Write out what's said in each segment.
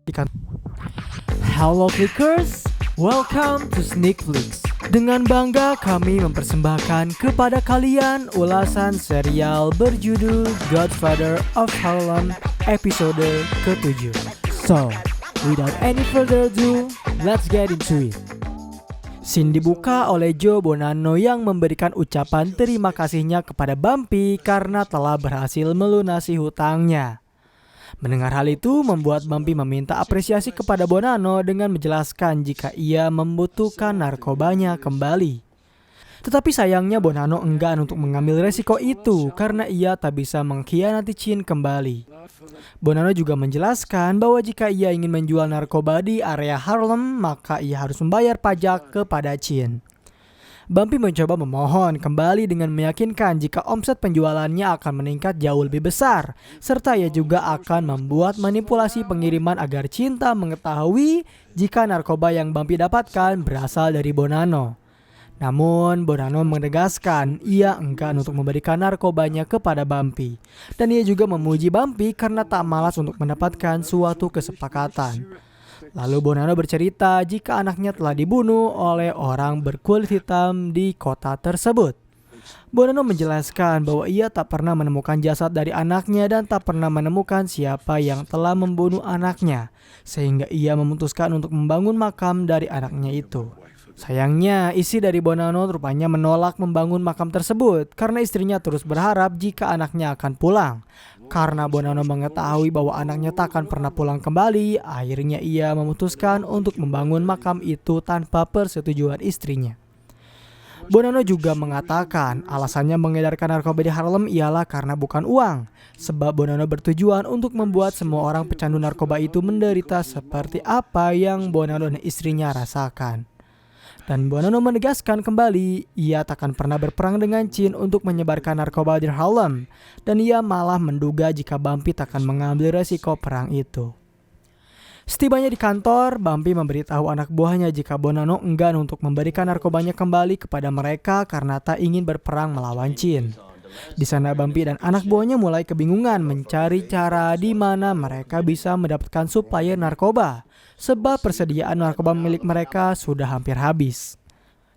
Ikan. Hello Clickers, welcome to Sneak Flicks. Dengan bangga kami mempersembahkan kepada kalian ulasan serial berjudul Godfather of Harlem episode ke-7. So, without any further ado, let's get into it. Scene dibuka oleh Joe Bonanno yang memberikan ucapan terima kasihnya kepada Bumpy karena telah berhasil melunasi hutangnya. Mendengar hal itu membuat Bumpy meminta apresiasi kepada Bonanno dengan menjelaskan jika ia membutuhkan narkobanya kembali. Tetapi sayangnya Bonanno enggan untuk mengambil resiko itu karena ia tak bisa mengkhianati Chin kembali. Bonanno juga menjelaskan bahwa jika ia ingin menjual narkoba di area Harlem, maka ia harus membayar pajak kepada Chin. Bumpy mencoba memohon kembali dengan meyakinkan jika omset penjualannya akan meningkat jauh lebih besar, serta ia juga akan membuat manipulasi pengiriman agar Cinta mengetahui jika narkoba yang Bumpy dapatkan berasal dari Bonanno. Namun Bonanno menegaskan ia enggan untuk memberikan narkobanya kepada Bumpy, dan ia juga memuji Bumpy karena tak malas untuk mendapatkan suatu kesepakatan. Lalu Bonanno bercerita jika anaknya telah dibunuh oleh orang berkulit hitam di kota tersebut. Bonanno menjelaskan bahwa ia tak pernah menemukan jasad dari anaknya dan tak pernah menemukan siapa yang telah membunuh anaknya, sehingga ia memutuskan untuk membangun makam dari anaknya itu. Sayangnya, istri dari Bonanno rupanya menolak membangun makam tersebut karena istrinya terus berharap jika anaknya akan pulang. Karena Bonanno mengetahui bahwa anaknya tak akan pernah pulang kembali, akhirnya ia memutuskan untuk membangun makam itu tanpa persetujuan istrinya. Bonanno juga mengatakan alasannya mengedarkan narkoba di Harlem ialah karena bukan uang, sebab Bonanno bertujuan untuk membuat semua orang pecandu narkoba itu menderita seperti apa yang Bonanno dan istrinya rasakan. Dan Bonanno menegaskan kembali, ia takkan pernah berperang dengan Chin untuk menyebarkan narkoba di Harlem, dan ia malah menduga jika Bumpy takkan mengambil resiko perang itu. Setibanya di kantor, Bumpy memberitahu anak buahnya jika Bonanno enggan untuk memberikan narkobanya kembali kepada mereka karena tak ingin berperang melawan Chin. Di sana Bumpy dan anak buahnya mulai kebingungan mencari cara di mana mereka bisa mendapatkan supplier narkoba, sebab persediaan narkoba milik mereka sudah hampir habis.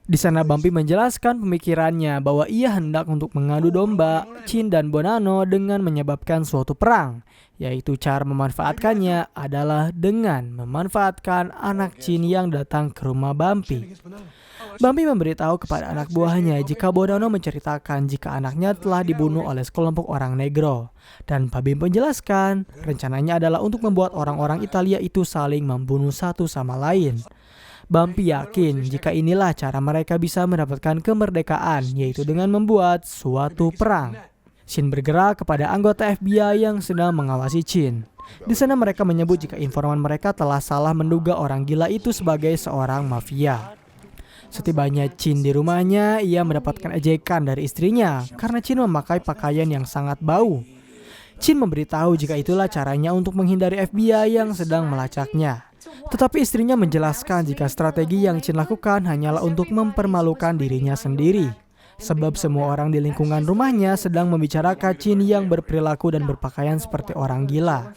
Di sana Bumpy menjelaskan pemikirannya bahwa ia hendak untuk mengadu domba Chin dan Bonanno dengan menyebabkan suatu perang, yaitu cara memanfaatkannya adalah dengan memanfaatkan anak Chin yang datang ke rumah Bumpy. Bumpy memberitahu kepada anak buahnya jika Bonanno menceritakan jika anaknya telah dibunuh oleh sekelompok orang negro. Dan Bumpy menjelaskan rencananya adalah untuk membuat orang-orang Italia itu saling membunuh satu sama lain. Bumpy yakin jika inilah cara mereka bisa mendapatkan kemerdekaan, yaitu dengan membuat suatu perang. Chin bergerak kepada anggota FBI yang sedang mengawasi Chin. Di sana mereka menyebut jika informan mereka telah salah menduga orang gila itu sebagai seorang mafia. Setibanya Chin di rumahnya, ia mendapatkan ejekan dari istrinya karena Chin memakai pakaian yang sangat bau. Chin memberitahu jika itulah caranya untuk menghindari FBI yang sedang melacaknya. Tetapi istrinya menjelaskan jika strategi yang Chin lakukan hanyalah untuk mempermalukan dirinya sendiri, sebab semua orang di lingkungan rumahnya sedang membicarakan Chin yang berperilaku dan berpakaian seperti orang gila.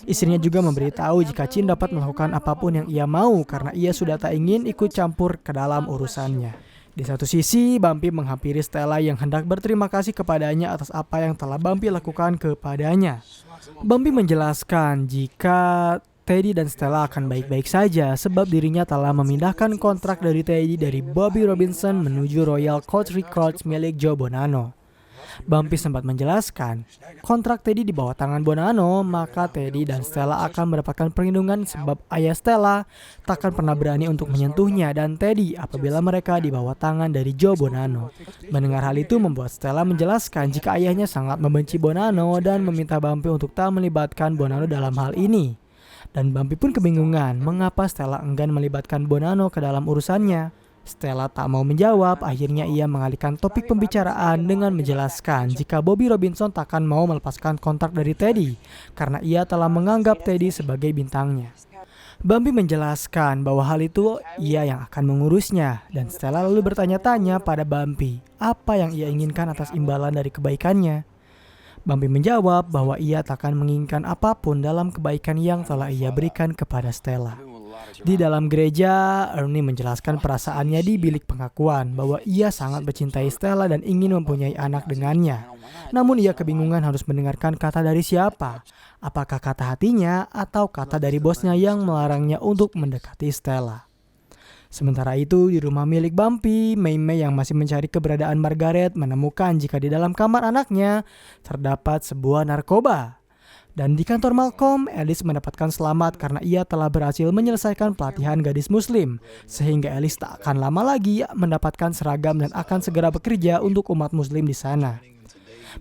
Istrinya juga memberitahu jika Chin dapat melakukan apapun yang ia mau karena ia sudah tak ingin ikut campur ke dalam urusannya. Di satu sisi, Bumpy menghampiri Stella yang hendak berterima kasih kepadanya atas apa yang telah Bumpy lakukan kepadanya. Bumpy menjelaskan jika Teddy dan Stella akan baik-baik saja sebab dirinya telah memindahkan kontrak dari Teddy dari Bobby Robinson menuju Royal Court Records milik Joe Bonanno. Bumpy sempat menjelaskan, kontrak Teddy di bawah tangan Bonanno, maka Teddy dan Stella akan mendapatkan perlindungan sebab ayah Stella takkan pernah berani untuk menyentuhnya dan Teddy apabila mereka di bawah tangan dari Joe Bonanno. Mendengar hal itu membuat Stella menjelaskan jika ayahnya sangat membenci Bonanno dan meminta Bumpy untuk tak melibatkan Bonanno dalam hal ini. Dan Bumpy pun kebingungan mengapa Stella enggan melibatkan Bonanno ke dalam urusannya. Stella tak mau menjawab, akhirnya ia mengalihkan topik pembicaraan dengan menjelaskan jika Bobby Robinson takkan mau melepaskan kontrak dari Teddy karena ia telah menganggap Teddy sebagai bintangnya. Bumpy menjelaskan bahwa hal itu ia yang akan mengurusnya dan Stella lalu bertanya-tanya pada Bumpy apa yang ia inginkan atas imbalan dari kebaikannya. Bumpy menjawab bahwa ia takkan menginginkan apapun dalam kebaikan yang telah ia berikan kepada Stella. Di dalam gereja, Ernie menjelaskan perasaannya di bilik pengakuan bahwa ia sangat mencintai Stella dan ingin mempunyai anak dengannya. Namun ia kebingungan harus mendengarkan kata dari siapa. Apakah kata hatinya atau kata dari bosnya yang melarangnya untuk mendekati Stella. Sementara itu, di rumah milik Bumpy, May yang masih mencari keberadaan Margaret menemukan jika di dalam kamar anaknya terdapat sebuah narkoba. Dan di kantor Malcolm, Alice mendapatkan selamat karena ia telah berhasil menyelesaikan pelatihan gadis muslim, sehingga Alice tak akan lama lagi mendapatkan seragam dan akan segera bekerja untuk umat muslim di sana.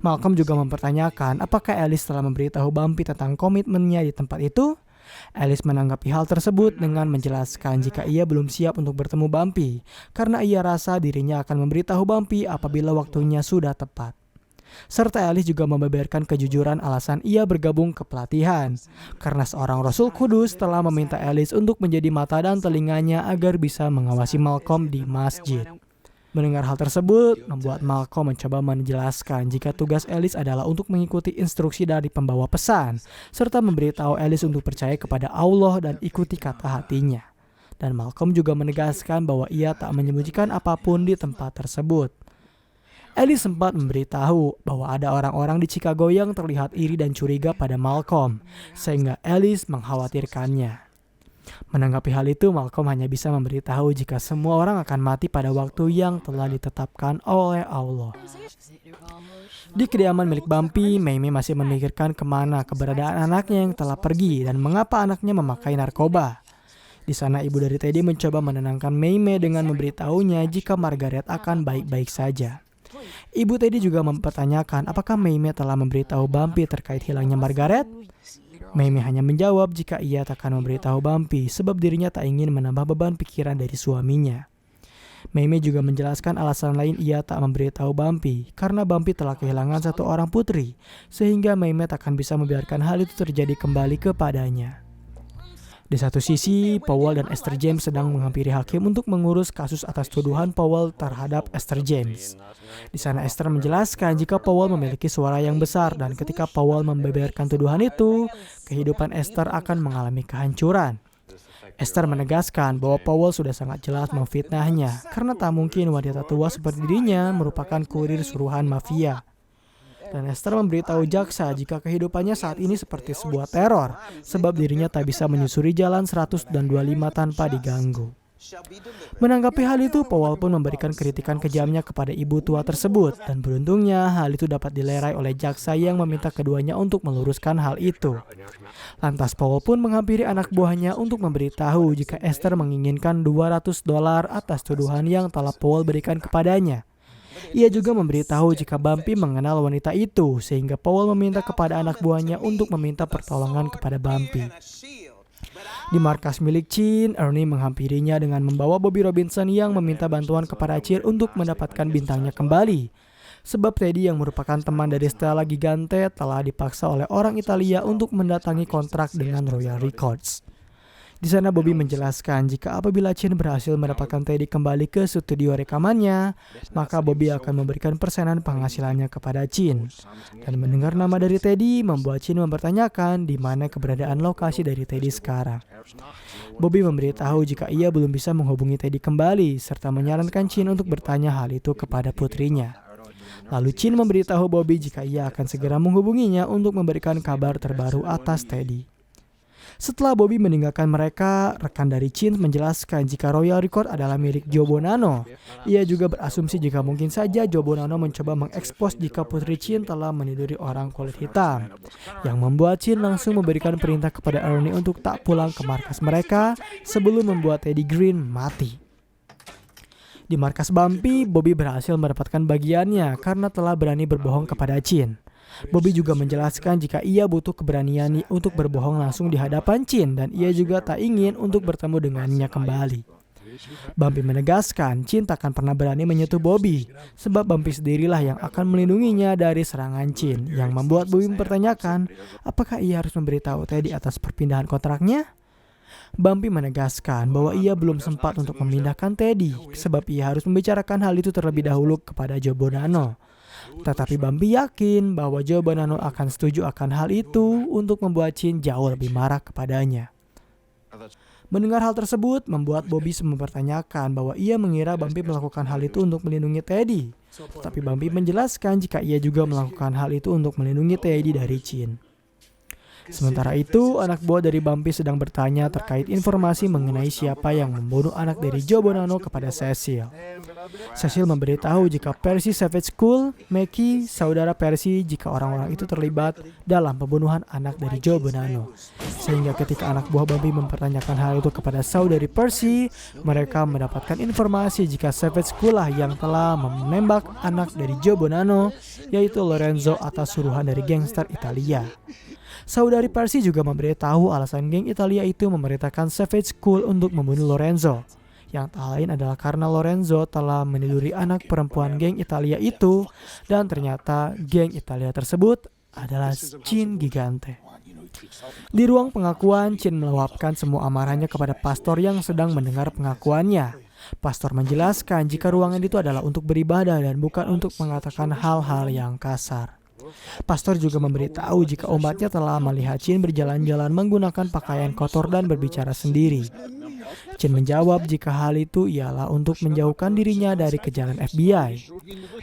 Malcolm juga mempertanyakan apakah Alice telah memberitahu Bumpy tentang komitmennya di tempat itu. Alice menanggapi hal tersebut dengan menjelaskan jika ia belum siap untuk bertemu Bumpy, karena ia rasa dirinya akan memberitahu Bumpy apabila waktunya sudah tepat. Serta Alice juga membeberkan kejujuran alasan ia bergabung ke pelatihan, karena seorang Rasul Kudus telah meminta Alice untuk menjadi mata dan telinganya agar bisa mengawasi Malcolm di masjid. Mendengar hal tersebut, membuat Malcolm mencoba menjelaskan jika tugas Alice adalah untuk mengikuti instruksi dari pembawa pesan, serta memberitahu Alice untuk percaya kepada Allah dan ikuti kata hatinya. Dan Malcolm juga menegaskan bahwa ia tak menyembunyikan apapun di tempat tersebut. Alice sempat memberitahu bahwa ada orang-orang di Chicago yang terlihat iri dan curiga pada Malcolm, sehingga Alice mengkhawatirkannya. Menanggapi hal itu, Malcolm hanya bisa memberitahu jika semua orang akan mati pada waktu yang telah ditetapkan oleh Allah. Di kediaman milik Bumpy, May masih memikirkan kemana keberadaan anaknya yang telah pergi dan mengapa anaknya memakai narkoba. Di sana ibu dari Teddy mencoba menenangkan May dengan memberitahunya jika Margaret akan baik-baik saja. Ibu Teddy juga mempertanyakan apakah May telah memberitahu Bumpy terkait hilangnya Margaret. May hanya menjawab jika ia tak akan memberitahu Bumpy sebab dirinya tak ingin menambah beban pikiran dari suaminya. May juga menjelaskan alasan lain ia tak memberitahu Bumpy karena Bumpy telah kehilangan satu orang putri, sehingga May tak akan bisa membiarkan hal itu terjadi kembali kepadanya. Di satu sisi, Powell dan Esther James sedang menghampiri hakim untuk mengurus kasus atas tuduhan Powell terhadap Esther James. Di sana Esther menjelaskan jika Powell memiliki suara yang besar dan ketika Powell membeberkan tuduhan itu, kehidupan Esther akan mengalami kehancuran. Esther menegaskan bahwa Powell sudah sangat jelas memfitnahnya karena tak mungkin wanita tua seperti dirinya merupakan kurir suruhan mafia. Dan Esther memberitahu jaksa jika kehidupannya saat ini seperti sebuah teror, sebab dirinya tak bisa menyusuri jalan 125 tanpa diganggu. Menanggapi hal itu, Powell pun memberikan kritikan kejamnya kepada ibu tua tersebut, dan beruntungnya hal itu dapat dilerai oleh jaksa yang meminta keduanya untuk meluruskan hal itu. Lantas Powell pun menghampiri anak buahnya untuk memberitahu jika Esther menginginkan $200 atas tuduhan yang telah Powell berikan kepadanya. Ia juga memberitahu jika Bumpy mengenal wanita itu, sehingga Powell meminta kepada anak buahnya untuk meminta pertolongan kepada Bumpy. Di markas milik Chin, Ernie menghampirinya dengan membawa Bobby Robinson yang meminta bantuan kepada Chin untuk mendapatkan bintangnya kembali. Sebab Teddy yang merupakan teman dari Stella Gigante telah dipaksa oleh orang Italia untuk mendatangi kontrak dengan Royal Records. Di sana Bobby menjelaskan jika apabila Chin berhasil mendapatkan Teddy kembali ke studio rekamannya, maka Bobby akan memberikan persenan penghasilannya kepada Chin. Dan mendengar nama dari Teddy membuat Chin mempertanyakan di mana keberadaan lokasi dari Teddy sekarang. Bobby memberitahu jika ia belum bisa menghubungi Teddy kembali serta menyarankan Chin untuk bertanya hal itu kepada putrinya. Lalu Chin memberitahu Bobby jika ia akan segera menghubunginya untuk memberikan kabar terbaru atas Teddy. Setelah Bobby meninggalkan mereka, rekan dari Chin menjelaskan jika Royal Record adalah milik Joe Bonanno. Ia juga berasumsi jika mungkin saja Joe Bonanno mencoba mengekspos jika putri Chin telah meniduri orang kulit hitam, yang membuat Chin langsung memberikan perintah kepada Ernie untuk tak pulang ke markas mereka sebelum membuat Teddy Green mati. Di markas Bumpy, Bobby berhasil mendapatkan bagiannya karena telah berani berbohong kepada Chin. Bobby juga menjelaskan jika ia butuh keberanian untuk berbohong langsung di hadapan Chin dan ia juga tak ingin untuk bertemu dengannya kembali. Bumpy menegaskan Chin tak akan pernah berani menyentuh Bobby sebab Bumpy sendirilah yang akan melindunginya dari serangan Chin, yang membuat Bobby mempertanyakan apakah ia harus memberitahu Teddy atas perpindahan kontraknya. Bumpy menegaskan bahwa ia belum sempat untuk memindahkan Teddy sebab ia harus membicarakan hal itu terlebih dahulu kepada Joe Bonanno. Tetapi Bumpy yakin bahwa Joe Bonanno akan setuju akan hal itu untuk membuat Chin jauh lebih marah kepadanya. Mendengar hal tersebut membuat Bobby mempertanyakan bahwa ia mengira Bumpy melakukan hal itu untuk melindungi Teddy. Tetapi Bumpy menjelaskan jika ia juga melakukan hal itu untuk melindungi Teddy dari Chin. Sementara itu, anak buah dari Bumpy sedang bertanya terkait informasi mengenai siapa yang membunuh anak dari Joe Bonanno kepada Cecil. Cecil memberitahu jika Percy Savage School, Mackie, saudara Percy jika orang-orang itu terlibat dalam pembunuhan anak dari Joe Bonanno. Sehingga ketika anak buah Bumpy mempertanyakan hal itu kepada saudari Percy, mereka mendapatkan informasi jika Savage School lah yang telah menembak anak dari Joe Bonanno, yaitu Lorenzo atas suruhan dari gangster Italia. Saudari Percy juga memberitahu alasan geng Italia itu memerintahkan Savage School untuk membunuh Lorenzo. Yang tak lain adalah karena Lorenzo telah meniduri anak perempuan geng Italia itu, dan ternyata geng Italia tersebut adalah Chin Gigante. Di ruang pengakuan, Chin meluapkan semua amarahnya kepada pastor yang sedang mendengar pengakuannya. Pastor menjelaskan jika ruangan itu adalah untuk beribadah dan bukan untuk mengatakan hal-hal yang kasar. Pastor juga memberitahu jika umatnya telah melihat Chin berjalan-jalan menggunakan pakaian kotor dan berbicara sendiri. Chin menjawab jika hal itu ialah untuk menjauhkan dirinya dari kejaran FBI.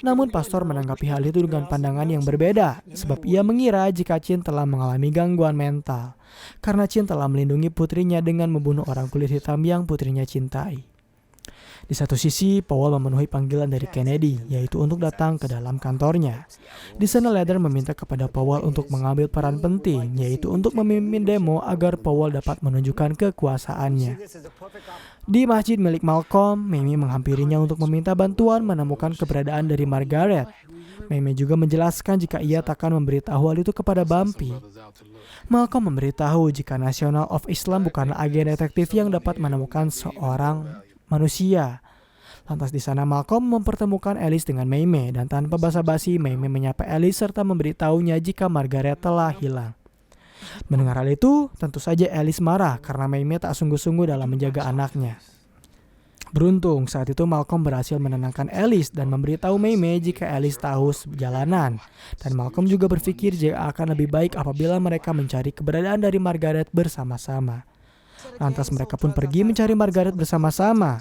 Namun pastor menanggapi hal itu dengan pandangan yang berbeda, sebab ia mengira jika Chin telah mengalami gangguan mental, karena Chin telah melindungi putrinya dengan membunuh orang kulit hitam yang putrinya cintai. Di satu sisi, Powell memenuhi panggilan dari Kennedy, yaitu untuk datang ke dalam kantornya. Di sana Leather meminta kepada Powell untuk mengambil peran penting, yaitu untuk memimpin demo agar Powell dapat menunjukkan kekuasaannya. Di masjid milik Malcolm, Mamie menghampirinya untuk meminta bantuan menemukan keberadaan dari Margaret. Mamie juga menjelaskan jika ia takkan memberitahu hal itu kepada Bumpy. Malcolm memberitahu jika National of Islam bukanlah agen detektif yang dapat menemukan seorang manusia. Lantas di sana Malcolm mempertemukan Alice dengan Mamie, dan tanpa basa-basi Mamie menyapa Alice serta memberitahunya jika Margaret telah hilang. Mendengar hal itu, tentu saja Alice marah karena Mamie tak sungguh-sungguh dalam menjaga anaknya. Beruntung saat itu Malcolm berhasil menenangkan Alice dan memberitahu Mamie jika Alice tahu perjalanan. Dan Malcolm juga berpikir jika akan lebih baik apabila mereka mencari keberadaan dari Margaret bersama-sama. Lantas mereka pun pergi mencari Margaret bersama-sama.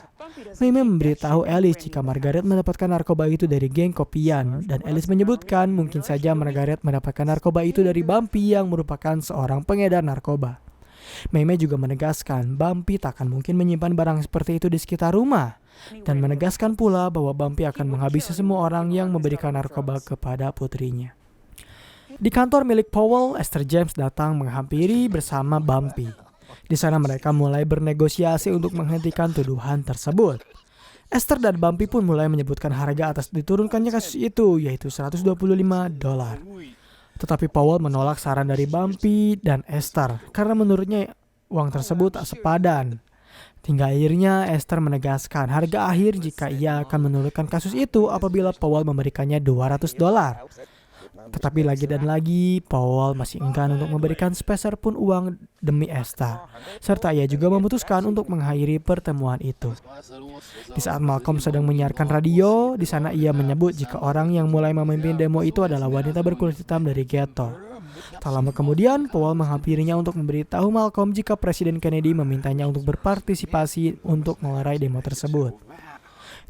Mamie memberitahu Alice jika Margaret mendapatkan narkoba itu dari geng kopian, dan Alice menyebutkan mungkin saja Margaret mendapatkan narkoba itu dari Bumpy yang merupakan seorang pengedar narkoba. Mamie juga menegaskan Bumpy takkan mungkin menyimpan barang seperti itu di sekitar rumah, dan menegaskan pula bahwa Bumpy akan menghabisi semua orang yang memberikan narkoba kepada putrinya. Di kantor milik Powell, Esther James datang menghampiri bersama Bumpy. Di sana mereka mulai bernegosiasi untuk menghentikan tuduhan tersebut. Esther dan Bumpy pun mulai menyebutkan harga atas diturunkannya kasus itu, yaitu $125. Tetapi Powell menolak saran dari Bumpy dan Esther karena menurutnya uang tersebut tak sepadan. Hingga akhirnya Esther menegaskan harga akhir jika ia akan menurunkan kasus itu apabila Powell memberikannya $200. Tetapi lagi dan lagi, Powell masih enggan untuk memberikan sepeser pun uang demi Esther. Serta ia juga memutuskan untuk mengakhiri pertemuan itu. Di saat Malcolm sedang menyiarkan radio, di sana ia menyebut jika orang yang mulai memimpin demo itu adalah wanita berkulit hitam dari ghetto. Tak lama kemudian, Powell menghampirinya untuk memberitahu Malcolm jika Presiden Kennedy memintanya untuk berpartisipasi untuk melerai demo tersebut.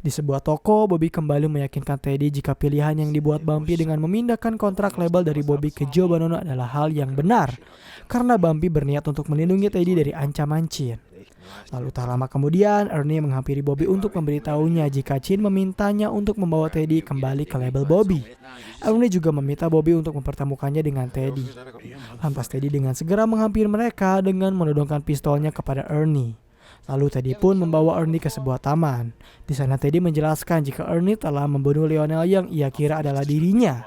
Di sebuah toko, Bobby kembali meyakinkan Teddy jika pilihan yang dibuat Bumpy dengan memindahkan kontrak label dari Bobby ke Joe Bonanno adalah hal yang benar, karena Bumpy berniat untuk melindungi Teddy dari ancaman Chin. Lalu tak lama kemudian, Ernie menghampiri Bobby untuk memberitahunya jika Chin memintanya untuk membawa Teddy kembali ke label Bobby. Ernie juga meminta Bobby untuk mempertemukannya dengan Teddy. Lantas Teddy dengan segera menghampiri mereka dengan menodongkan pistolnya kepada Ernie. Lalu Teddy pun membawa Ernie ke sebuah taman. Di sana Teddy menjelaskan jika Ernie telah membunuh Lionel yang ia kira adalah dirinya.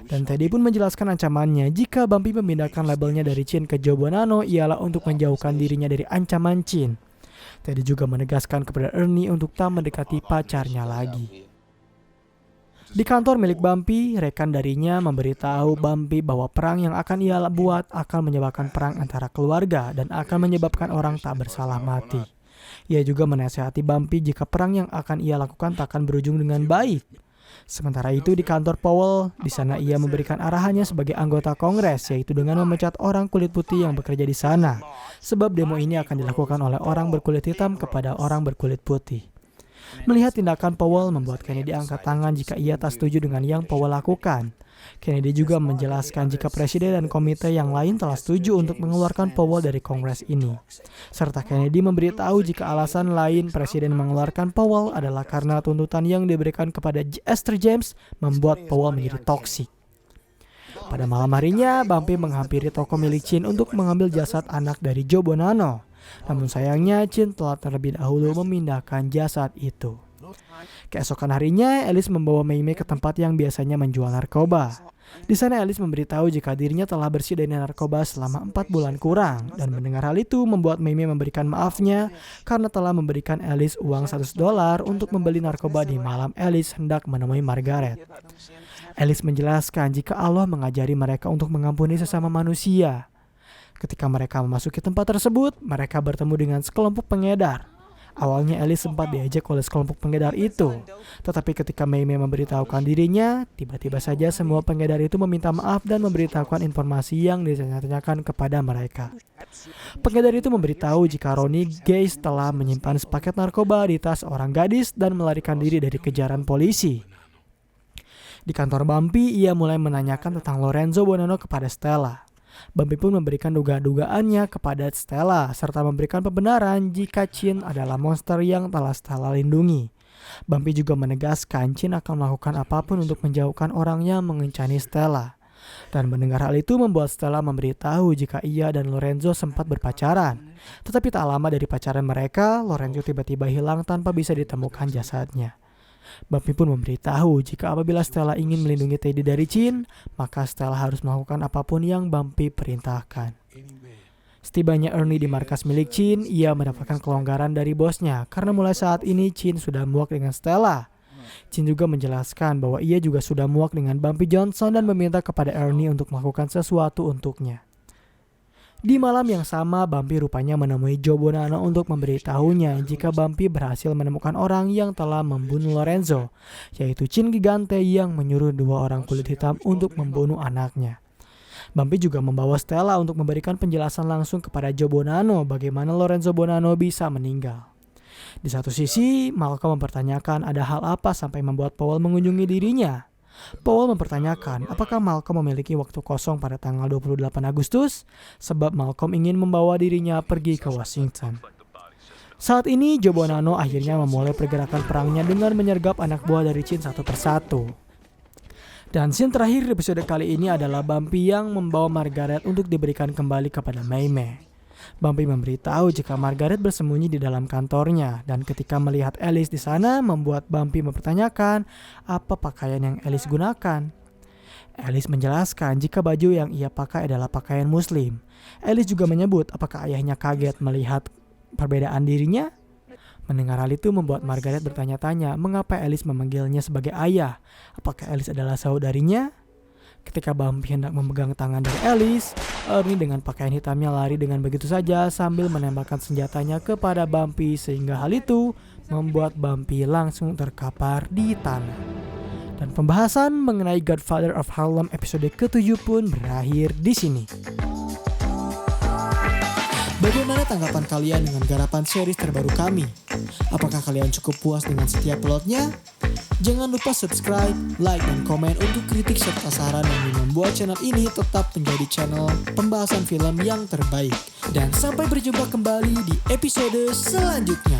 Dan Teddy pun menjelaskan ancamannya jika Bumpy memindahkan labelnya dari Chin ke Joe Bonanno ialah untuk menjauhkan dirinya dari ancaman Chin. Teddy juga menegaskan kepada Ernie untuk tak mendekati pacarnya lagi. Di kantor milik Bumpy, rekan darinya memberitahu Bumpy bahwa perang yang akan ia buat akan menyebabkan perang antara keluarga dan akan menyebabkan orang tak bersalah mati. Ia juga menasihati Bumpy jika perang yang akan ia lakukan tak akan berujung dengan baik. Sementara itu di kantor Powell, di sana ia memberikan arahannya sebagai anggota Kongres, yaitu dengan memecat orang kulit putih yang bekerja di sana. Sebab demo ini akan dilakukan oleh orang berkulit hitam kepada orang berkulit putih. Melihat tindakan Powell membuat Kennedy angkat tangan jika ia tak setuju dengan yang Powell lakukan. Kennedy juga menjelaskan jika presiden dan komite yang lain telah setuju untuk mengeluarkan Powell dari Kongres ini. Serta Kennedy memberitahu jika alasan lain presiden mengeluarkan Powell adalah karena tuntutan yang diberikan kepada Esther James membuat Powell menjadi toksik. Pada malam harinya, Bumpy menghampiri toko milik Chin untuk mengambil jasad anak dari Joe Bonanno. Namun sayangnya Chin telah terlebih dahulu memindahkan jasad itu. Keesokan harinya, Alice membawa Mei Mei ke tempat yang biasanya menjual narkoba. Di sana Alice memberitahu jika dirinya telah bersih dari narkoba selama 4 bulan kurang. Dan mendengar hal itu membuat Mei Mei memberikan maafnya karena telah memberikan Alice uang $100 untuk membeli narkoba di malam Alice hendak menemui Margaret. Alice menjelaskan jika Allah mengajari mereka untuk mengampuni sesama manusia. Ketika mereka memasuki tempat tersebut, mereka bertemu dengan sekelompok pengedar. Awalnya Alice sempat diajak oleh sekelompok pengedar itu. Tetapi ketika Mei Mei memberitahukan dirinya, tiba-tiba saja semua pengedar itu meminta maaf dan memberitahukan informasi yang ditanyakan kepada mereka. Pengedar itu memberitahu jika Ronnie Gaze telah menyimpan sepaket narkoba di tas orang gadis dan melarikan diri dari kejaran polisi. Di kantor Bumpy, ia mulai menanyakan tentang Lorenzo Bonanno kepada Stella. Bumpy pun memberikan duga-dugaannya kepada Stella serta memberikan pembenaran jika Chin adalah monster yang telah Stella lindungi. Bumpy juga menegaskan Chin akan melakukan apapun untuk menjauhkan orang yang mengencani Stella. Dan mendengar hal itu membuat Stella memberitahu jika ia dan Lorenzo sempat berpacaran. Tetapi tak lama dari pacaran mereka, Lorenzo tiba-tiba hilang tanpa bisa ditemukan jasadnya. Bumpy pun memberitahu jika apabila Stella ingin melindungi Teddy dari Chin, maka Stella harus melakukan apapun yang Bumpy perintahkan. Setibanya Ernie di markas milik Chin, ia mendapatkan kelonggaran dari bosnya karena mulai saat ini Chin sudah muak dengan Stella. Chin juga menjelaskan bahwa ia juga sudah muak dengan Bumpy Johnson dan meminta kepada Ernie untuk melakukan sesuatu untuknya. Di malam yang sama, Bumpy rupanya menemui Joe Bonanno untuk memberitahunya jika Bumpy berhasil menemukan orang yang telah membunuh Lorenzo, yaitu Chin Gigante yang menyuruh 2 orang kulit hitam untuk membunuh anaknya. Bumpy juga membawa Stella untuk memberikan penjelasan langsung kepada Joe Bonanno bagaimana Lorenzo Bonanno bisa meninggal. Di satu sisi, Malcolm mempertanyakan ada hal apa sampai membuat Powell mengunjungi dirinya. Powell mempertanyakan apakah Malcolm memiliki waktu kosong pada tanggal 28 Agustus sebab Malcolm ingin membawa dirinya pergi ke Washington. Saat ini Joe Bonanno akhirnya memulai pergerakan perangnya dengan menyergap anak buah dari Chin satu persatu. Dan scene terakhir di episode kali ini adalah Bumpy yang membawa Margaret untuk diberikan kembali kepada Mei Mei. Bumpy memberitahu jika Margaret bersembunyi di dalam kantornya dan ketika melihat Alice di sana membuat Bumpy mempertanyakan apa pakaian yang Alice gunakan. Alice menjelaskan jika baju yang ia pakai adalah pakaian muslim. Alice juga menyebut apakah ayahnya kaget melihat perbedaan dirinya. Mendengar hal itu membuat Margaret bertanya-tanya mengapa Alice memanggilnya sebagai ayah. Apakah Alice adalah saudarinya? Ketika Bumpy hendak memegang tangan dari Alice, Ernie dengan pakaian hitamnya lari dengan begitu saja sambil menembakkan senjatanya kepada Bumpy sehingga hal itu membuat Bumpy langsung terkapar di tanah. Dan pembahasan mengenai Godfather of Harlem episode ke-7 pun berakhir di sini. Bagaimana tanggapan kalian dengan garapan series terbaru kami? Apakah kalian cukup puas dengan setiap plotnya? Jangan lupa subscribe, like, dan komen untuk kritik serta saran yang membuat channel ini tetap menjadi channel pembahasan film yang terbaik. Dan sampai berjumpa kembali di episode selanjutnya.